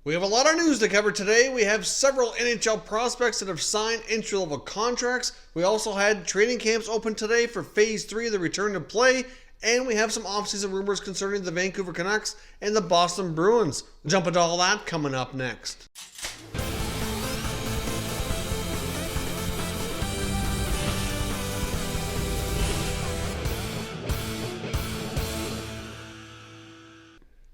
We have a lot of news to cover today. We have several NHL prospects that have signed entry-level contracts. We also had training camps open today for Phase 3 of the return to play. And we have some offseason rumors concerning the Vancouver Canucks and the Boston Bruins. We'll jump into all that coming up next.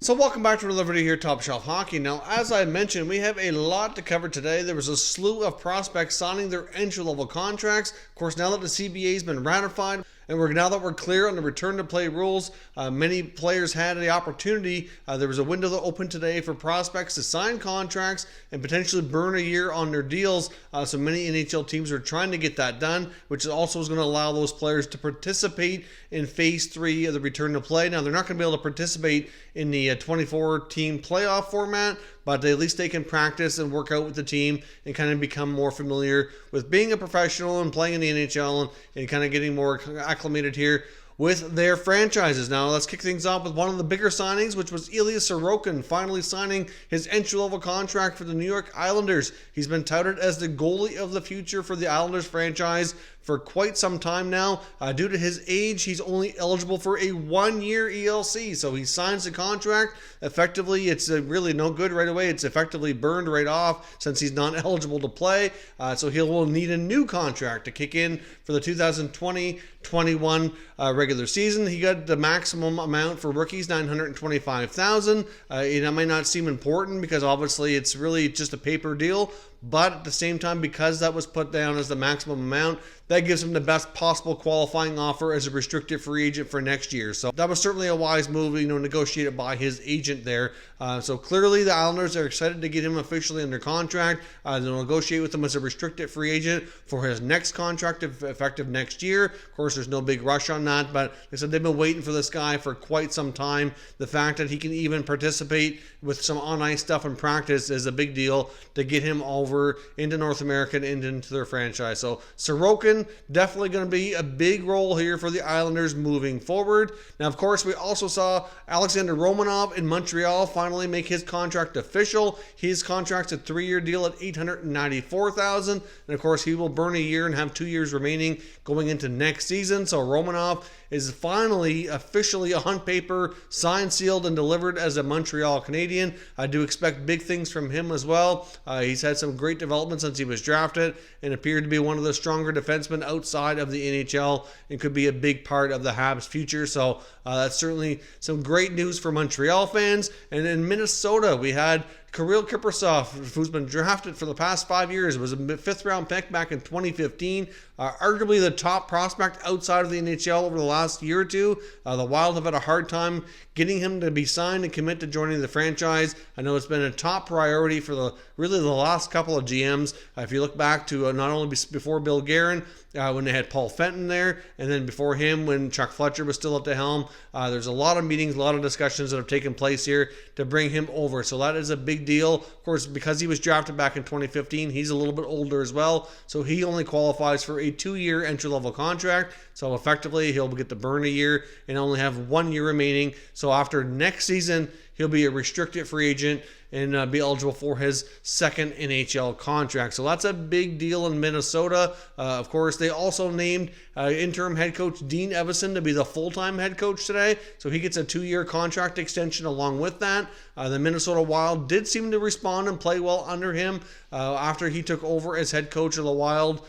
So welcome back to another video here, Top Shelf Hockey. Now, as I mentioned, we have a lot to cover today. There was a slew of prospects signing their entry-level contracts. Of course, now that the CBA has been ratified, and now that we're clear on the return to play rules, many players had the opportunity. There was a window that opened today for prospects to sign contracts and potentially burn a year on their deals. So many NHL teams are trying to get that done, which also is going to allow those players to participate in Phase 3 of the return to play. Now, they're not going to be able to participate in the 24-team playoff format, but at least they can practice and work out with the team and kind of become more familiar with being a professional and playing in the NHL and kind of getting more acclimated here with their franchises. Now, let's kick things off with one of the bigger signings, which was Ilya Sorokin finally signing his entry-level contract for the New York Islanders. He's been touted as the goalie of the future for the Islanders franchise for quite some time now. Due to his age, he's only eligible for a one-year ELC, so he signs the contract. Effectively, it's really no good right away. It's effectively burned right off since he's not eligible to play, so he will need a new contract to kick in for the 2020-21 regular season. He got the maximum amount for rookies, $925,000. It might not seem important because obviously it's really just a paper deal, but at the same time, because that was put down as the maximum amount, that gives him the best possible qualifying offer as a restricted free agent for next year. So that was certainly a wise move, negotiated by his agent there. So clearly the Islanders are excited to get him officially under contract. They'll negotiate with him as a restricted free agent for his next contract effective next year. Of course, there's no big rush on that, but they said they've been waiting for this guy for quite some time. The fact that he can even participate with some on-ice stuff in practice is a big deal to get him over into North America and into their franchise. So Sorokin definitely going to be a big role here for the Islanders moving forward. Now, of course, we also saw Alexander Romanov in Montreal finally make his contract official. His contract's a 3-year deal at $894,000, and of course, he will burn a year and have 2 years remaining going into next season. So Romanov is finally officially on paper, signed, sealed, and delivered as a Montreal Canadien. I do expect big things from him as well. He's had some great development since he was drafted and appeared to be one of the stronger defensemen outside of the NHL and could be a big part of the Habs' future. So that's certainly some great news for Montreal fans. And in Minnesota, we had Kirill Kaprizov, who's been drafted for the past 5 years, was a 5th-round pick back in 2015, arguably the top prospect outside of the NHL over the last year or two. The Wild have had a hard time getting him to be signed and commit to joining the franchise. I know it's been a top priority for the last couple of GMs. If you look back to not only before Bill Guerin, when they had Paul Fenton there, and then before him when Chuck Fletcher was still at the helm, there's a lot of meetings, a lot of discussions that have taken place here to bring him over. So that is a big deal. Of course, because he was drafted back in 2015, he's a little bit older as well, so he only qualifies for a 2-year entry-level contract. So effectively, he'll get to burn a year and only have 1 year remaining. So after next season, he'll be a restricted free agent and be eligible for his second NHL contract. So that's a big deal in Minnesota. Of course, they also named interim head coach Dean Evason to be the full-time head coach today. So he gets a 2-year contract extension along with that. The Minnesota Wild did seem to respond and play well under him after he took over as head coach of the Wild.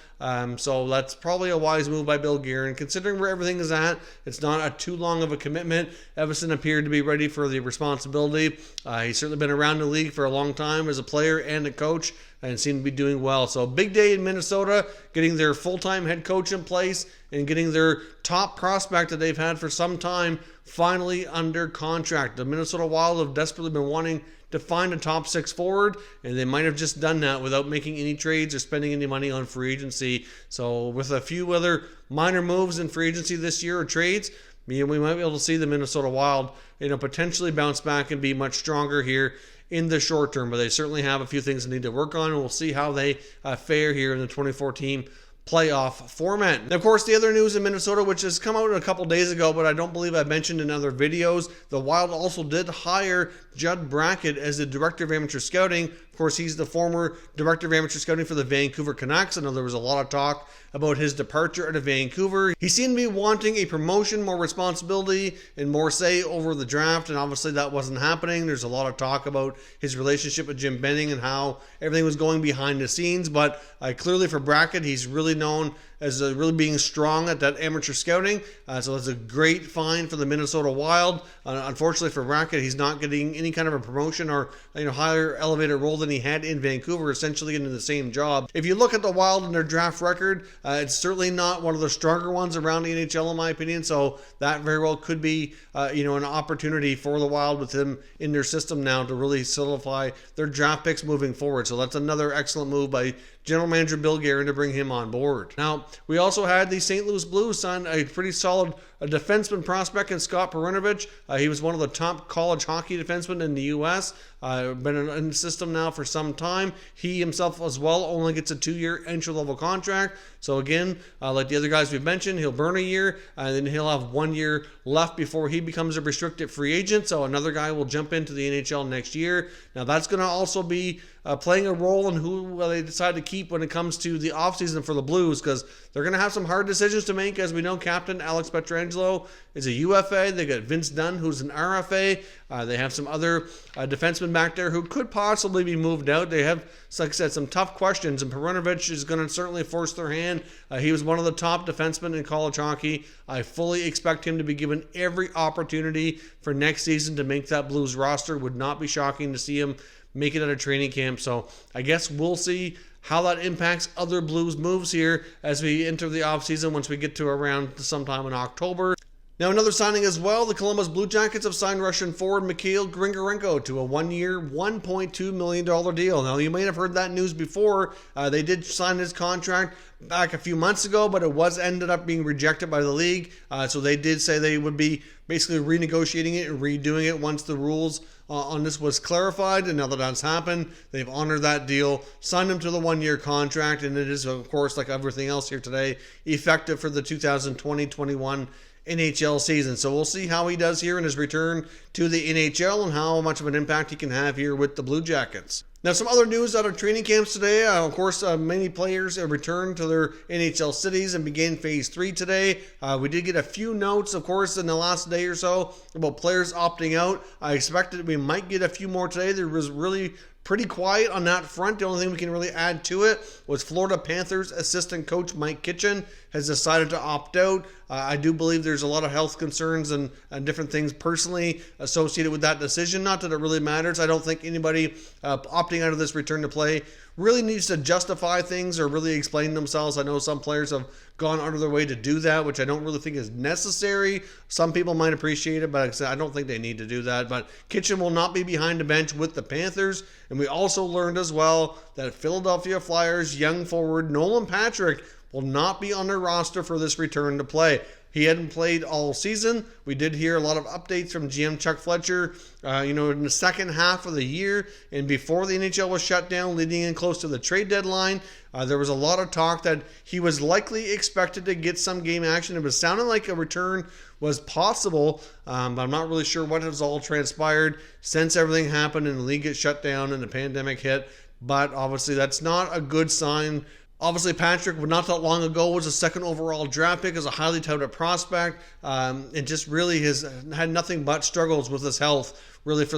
So that's probably a wise move by Bill Guerin. Considering where everything is at, it's not too long of a commitment. Evason appeared to be ready for the responsibility. He's certainly been around the league for a long time as a player and a coach and seemed to be doing well. So big day in Minnesota, getting their full-time head coach in place and getting their top prospect that they've had for some time finally under contract. The Minnesota Wild have desperately been wanting to find a top 6 forward, and they might have just done that without making any trades or spending any money on free agency. So with a few other minor moves in free agency this year or trades, we might be able to see the Minnesota Wild potentially bounce back and be much stronger here in the short term. But they certainly have a few things they need to work on, and we'll see how they fare here in the 2014 playoff format. And of course, the other news in Minnesota, which has come out a couple days ago, but I don't believe I mentioned in other videos, the Wild also did hire Judd Brackett as the Director of Amateur Scouting. Of course, he's the former Director of Amateur Scouting for the Vancouver Canucks. I know there was a lot of talk about his departure out of Vancouver. He seemed to be wanting a promotion, more responsibility, and more say over the draft, and obviously that wasn't happening. There's a lot of talk about his relationship with Jim Benning and how everything was going behind the scenes, but clearly for Brackett, he's really known as really being strong at that amateur scouting. So it's a great find for the Minnesota Wild. Unfortunately for Brackett, he's not getting any kind of a promotion or higher elevated role than he had in Vancouver, essentially into the same job. If you look at the Wild and their draft record, it's certainly not one of the stronger ones around the NHL in my opinion. So that very well could be an opportunity for the Wild with him in their system now to really solidify their draft picks moving forward. So that's another excellent move by General Manager Bill Guerin to bring him on board. Now, we also had the St. Louis Blues sign a pretty solid defenseman prospect in Scott Perunovich. He was one of the top college hockey defensemen in the U.S. Been in the system now for some time. He himself as well only gets a 2-year entry-level contract. So again, like the other guys we've mentioned, he'll burn a year, and then he'll have 1 year left before he becomes a restricted free agent. So another guy will jump into the NHL next year. Now that's going to also be playing a role in who they decide to keep when it comes to the offseason for the Blues, because they're going to have some hard decisions to make. As we know, Captain Alex Pietrangelo is a UFA. They got Vince Dunn, who's an RFA. They have some other defensemen back there who could possibly be moved out. They have, like I said, some tough questions, and Perunovich is going to certainly force their hand. He was one of the top defensemen in college hockey. I fully expect him to be given every opportunity for next season to make that Blues roster. Would not be shocking to see him make it out of training camp. So I guess we'll see how that impacts other Blues moves here as we enter the offseason once we get to around sometime in October. Now, another signing as well, the Columbus Blue Jackets have signed Russian forward Mikhail Grigorenko to a 1-year, $1.2 million deal. Now, you may have heard that news before. They did sign his contract back a few months ago, but it ended up being rejected by the league. So they did say they would be basically renegotiating it and redoing it once the rules on this was clarified. And now that that's happened, they've honored that deal, signed him to the 1-year contract, and it is, of course, like everything else here today, effective for the 2020-21 NHL season. So we'll see how he does here in his return to the NHL and how much of an impact he can have here with the Blue Jackets. Now, some other news out of training camps today. Of course, many players have returned to their NHL cities and began Phase 3 today. We did get a few notes, of course, in the last day or so about players opting out. I expected we might get a few more today. There was really pretty quiet on that front. The only thing we can really add to it was Florida Panthers assistant coach Mike Kitchen has decided to opt out. I do believe there's a lot of health concerns and different things personally associated with that decision. Not that it really matters. I don't think anybody opting out of this return to play really needs to justify things or really explain themselves. I know some players have gone out of their way to do that, which I don't really think is necessary. Some people might appreciate it, but I don't think they need to do that. But Kitchen will not be behind the bench with the Panthers. And we also learned as well that Philadelphia Flyers young forward Nolan Patrick will not be on their roster for this return to play. He hadn't played all season. We did hear a lot of updates from GM Chuck Fletcher, in the second half of the year and before the NHL was shut down, leading in close to the trade deadline. There was a lot of talk that he was likely expected to get some game action. It was sounding like a return was possible, but I'm not really sure what has all transpired since everything happened and the league got shut down and the pandemic hit. But obviously that's not a good sign. Obviously, Patrick, not that long ago, was a second overall draft pick as a highly touted prospect, and just really has had nothing but struggles with his health, really for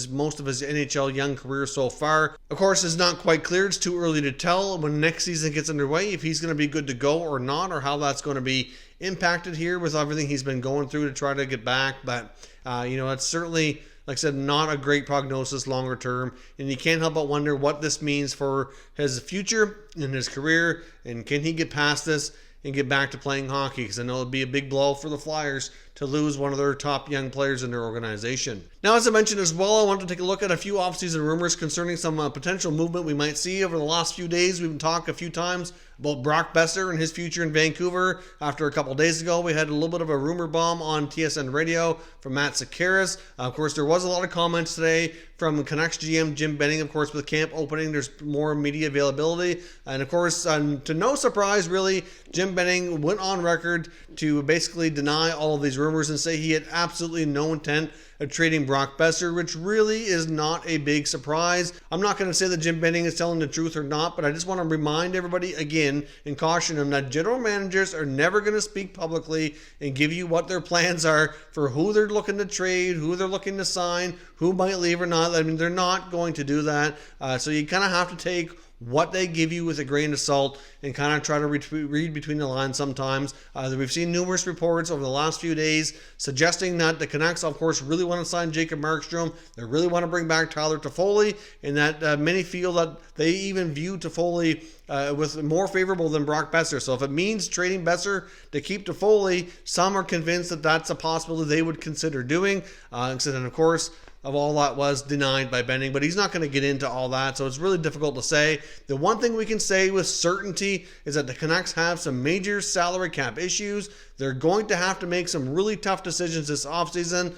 most of his NHL young career so far. Of course, it's not quite clear. It's too early to tell when next season gets underway if he's going to be good to go or not, or how that's going to be impacted here with everything he's been going through to try to get back. But, it's certainly, like I said, not a great prognosis longer term, and you can't help but wonder what this means for his future and his career, and can he get past this and get back to playing hockey? Because I know it'd be a big blow for the Flyers to lose one of their top young players in their organization. Now, as I mentioned as well, I want to take a look at a few offseason rumors concerning some potential movement we might see over the last few days. We've been talking a few times about Brock Boeser and his future in Vancouver. After a couple days ago, we had a little bit of a rumor bomb on TSN Radio from Matt Sakaris. Of course, there was a lot of comments today from Canucks GM Jim Benning. Of course, with camp opening, there's more media availability. And of course, to no surprise, really, Jim Benning went on record to basically deny all of these rumors and say he had absolutely no intent of trading Brock Boeser, which really is not a big surprise. I'm not going to say that Jim Benning is telling the truth or not, but I just want to remind everybody again and caution them that general managers are never going to speak publicly and give you what their plans are for who they're looking to trade, who they're looking to sign, who might leave or not. I mean, they're not going to do that. So you kind of have to take what they give you with a grain of salt and kind of try to read between the lines sometimes. We've seen numerous reports over the last few days suggesting that the Canucks, of course, really want to sign Jacob Markstrom. They really want to bring back Tyler Toffoli, and that many feel that they even view Toffoli with more favorable than Brock Boeser. So if it means trading Boeser to keep Toffoli, some are convinced that that's a possibility they would consider doing. And of course, of all that was denied by Benning, but he's not going to get into all that, so it's really difficult to say. The one thing we can say with certainty is that the Canucks have some major salary cap issues. They're going to have to make some really tough decisions this offseason.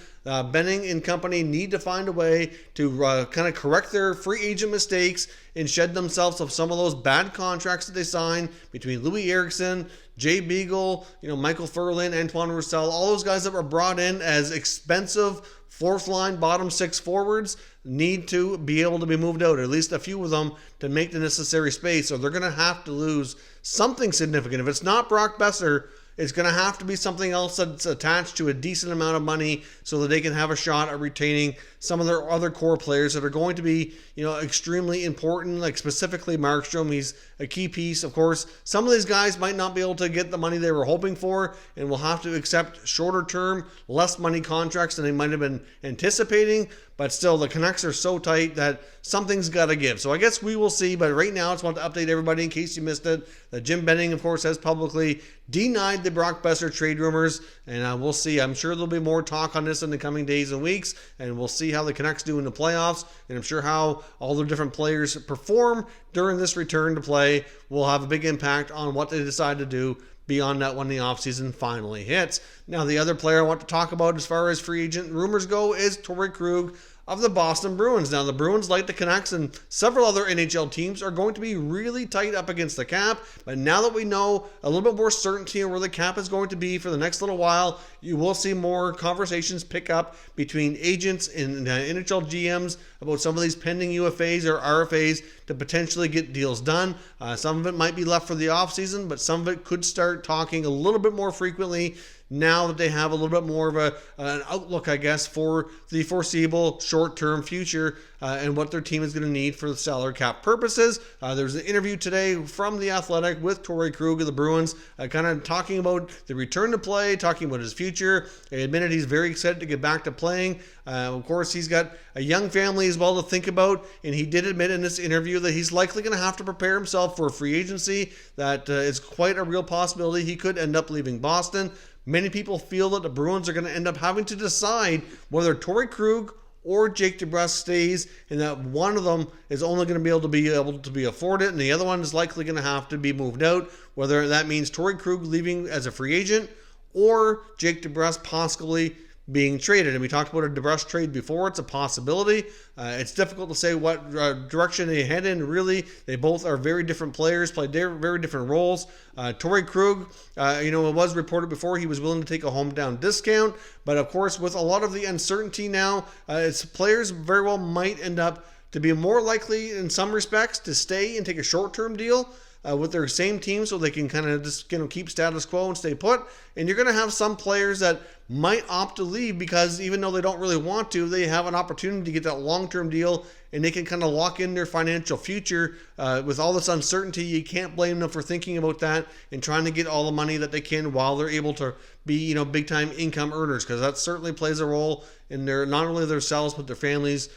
Benning and company need to find a way to kind of correct their free agent mistakes and shed themselves of some of those bad contracts that they signed between Louis Eriksson, Jay Beagle, Michael Ferland, Antoine Roussel, all those guys that were brought in as expensive fourth line, bottom six forwards need to be able to be moved out, at least a few of them, to make the necessary space, or they're going to have to lose something significant. If it's not Brock Boeser, it's going to have to be something else that's attached to a decent amount of money so that they can have a shot at retaining some of their other core players that are going to be, extremely important, like specifically Markstrom. He's a key piece. Of course, some of these guys might not be able to get the money they were hoping for and will have to accept shorter term, less money contracts than they might have been anticipating. But still, the Canucks are so tight that something's got to give. So I guess we will see. But right now, I just want to update everybody in case you missed it, that Jim Benning, of course, has publicly denied the Brock Boeser trade rumors. And we'll see. I'm sure there'll be more talk on this in the coming days and weeks. And we'll see how the Canucks do in the playoffs. And I'm sure how all the different players perform during this return to play will have a big impact on what they decide to do beyond that when the offseason finally hits. Now, the other player I want to talk about as far as free agent rumors go is Torey Krug of the Boston Bruins. Now, the Bruins, like the Canucks and several other NHL teams, are going to be really tight up against the cap. But now that we know a little bit more certainty on where the cap is going to be for the next little while, you will see more conversations pick up between agents and NHL GMs about some of these pending UFAs or RFAs to potentially get deals done. Some of it might be left for the offseason, but some of it could start talking a little bit more frequently now that they have a little bit more of an outlook, I guess, for the foreseeable short-term future and what their team is going to need for the salary cap purposes. There was an interview today from The Athletic with Torey Krug of the Bruins, kind of talking about the return to play, talking about his future. He admitted he's very excited to get back to playing. Of course, he's got a young family as well to think about, and he did admit in this interview that he's likely going to have to prepare himself for free agency, that it's quite a real possibility he could end up leaving Boston. Many people feel that the Bruins are going to end up having to decide whether Torey Krug or Jake DeBrusk stays, and that one of them is only going to be able to be afforded, and the other one is likely going to have to be moved out, whether that means Torey Krug leaving as a free agent or Jake DeBrusk possibly being traded. And we talked about a DeBrusk trade before. It's a possibility. It's difficult to say what direction they head in. Really, they both are very different players, play very different roles. Torey Krug, it was reported before he was willing to take a hometown discount. But of course, with a lot of the uncertainty now, its players very well might end up to be more likely in some respects to stay and take a short-term deal with their same team so they can kind of just keep status quo and stay put. And you're going to have some players that might opt to leave because even though they don't really want to, they have an opportunity to get that long-term deal and they can kind of lock in their financial future. With all this uncertainty, you can't blame them for thinking about that and trying to get all the money that they can while they're able to be, big-time income earners, because that certainly plays a role in not only themselves but their families'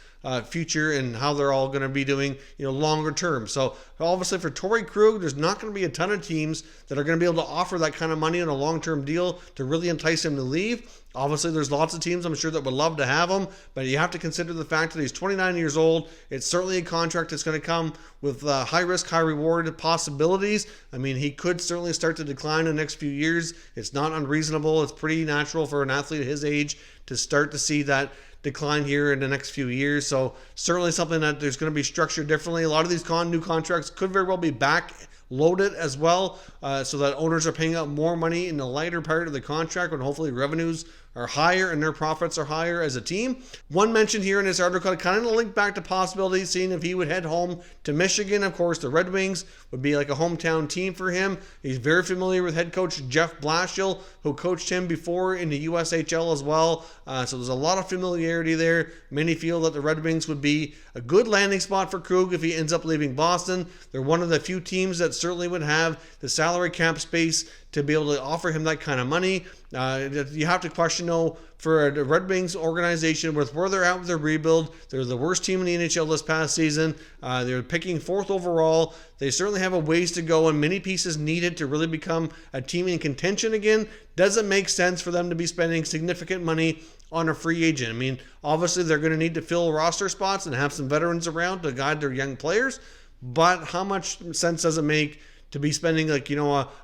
future and how they're all going to be doing, longer term. So obviously for Torey Krug, there's not going to be a ton of teams that are going to be able to offer that kind of money on a long-term deal to really entice him to leave. Obviously, there's lots of teams, I'm sure, that would love to have him, but you have to consider the fact that he's 29 years old. It's certainly a contract that's going to come with high risk, high reward possibilities. I mean, he could certainly start to decline in the next few years. It's not unreasonable. It's pretty natural for an athlete at his age to start to see that decline here in the next few years. So certainly something that there's going to be structured differently. A lot of these new contracts could very well be back loaded as well, so that owners are paying out more money in the lighter part of the contract when hopefully revenues are higher and their profits are higher as a team. One mention here in this article kind of linked back to possibilities, seeing if he would head home to Michigan. Of course, the Red Wings would be like a hometown team for him. He's very familiar with head coach Jeff Blashill, who coached him before in the USHL as well. So there's a lot of familiarity there. Many feel that the Red Wings would be a good landing spot for Krug if he ends up leaving Boston. They're one of the few teams that certainly would have the salary cap space to be able to offer him that kind of money. You have to question, though, for the Red Wings organization, with where they're at with their rebuild. They're the worst team in the NHL this past season. They're picking 4th overall. They certainly have a ways to go and many pieces needed to really become a team in contention again. Doesn't make sense for them to be spending significant money on a free agent. I mean, obviously they're going to need to fill roster spots and have some veterans around to guide their young players, but how much sense does it make to be spending a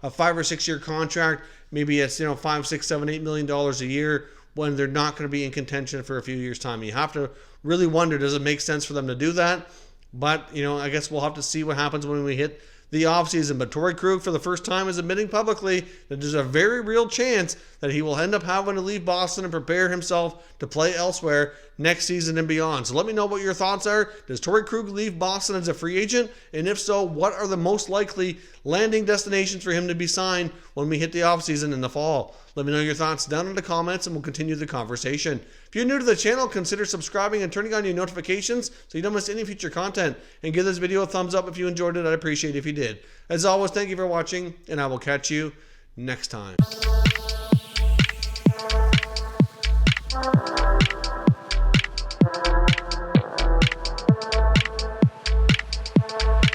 5 or 6 year contract? Maybe it's $5, $6, $7, $8 million a year when they're not going to be in contention for a few years' time. You have to really wonder, does it make sense for them to do that? But I guess we'll have to see what happens when we hit the offseason. But Torey Krug, for the first time, is admitting publicly that there's a very real chance that he will end up having to leave Boston and prepare himself to play elsewhere next season and beyond. So let me know what your thoughts are. Does Torey Krug leave Boston as a free agent? And if so, what are the most likely landing destinations for him to be signed when we hit the offseason in the fall? Let me know your thoughts down in the comments and we'll continue the conversation. If you're new to the channel, consider subscribing and turning on your notifications so you don't miss any future content. And give this video a thumbs up if you enjoyed it. I'd appreciate it if you did. As always, thank you for watching, and I will catch you next time.